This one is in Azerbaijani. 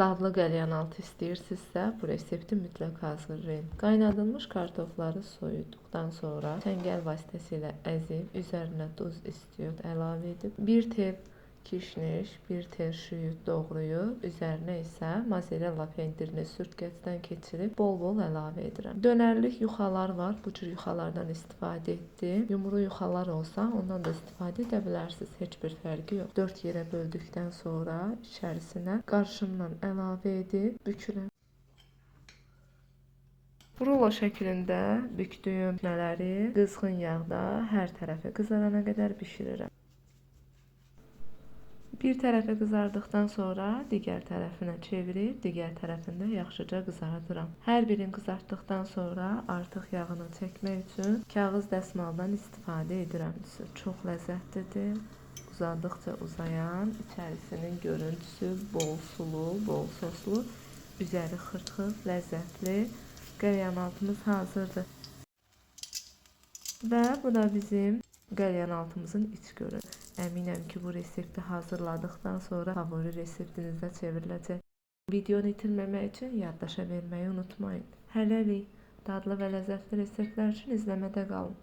Dadlı qəlyan altı istəyirsinizsə, bu resepti mütləq hazırlayın. Qaynadılmış kartofları soyuduqdan sonra çəngəl vasitəsilə əzib, üzərinə duz istiot əlavə edib, 1 tel kişniş, 1 tel şüyüd doğrayıb, üzərinə isə mozzarella pendirini sürtkəcdən keçirib bol-bol əlavə edirəm. Dönərlik yuxalar var, bu cür yuxalardan istifadə etdim. Yumru yuxalar olsa, ondan da istifadə edə bilərsiniz, heç bir fərqi yox. 4 yerə böldükdən sonra içərisinə qarışımdan əlavə edib bükürəm. Rulo şəklində bükdüyüm nələri qızğın yağda hər tərəfi qızarana qədər bişirirəm. Bir tərəfi qızardıqdan sonra digər tərəfinə çevirib, digər tərəfində yaxşıca qızardıram. Hər birini qızartdıqdan sonra artıq yağını çəkmək üçün kağız dəsmaldan istifadə edirəm. Çox ləzzətlidir. Uzadıqca uzayan, içərisinin görüntüsü bol sulu, bol soslu, üzəri xırtxır, ləzzətli qəlyanaltımız hazırdır. Və bu da bizim qəlyanaltımızın iç görüntüsü. Əminəm ki, bu resepti hazırladıqdan sonra favori reseptinizə çevriləcək. Videonu itirməmək üçün yaddaşa verməyi unutmayın. Hələlik dadlı və ləzzətli reseptlər üçün izləmədə qalın.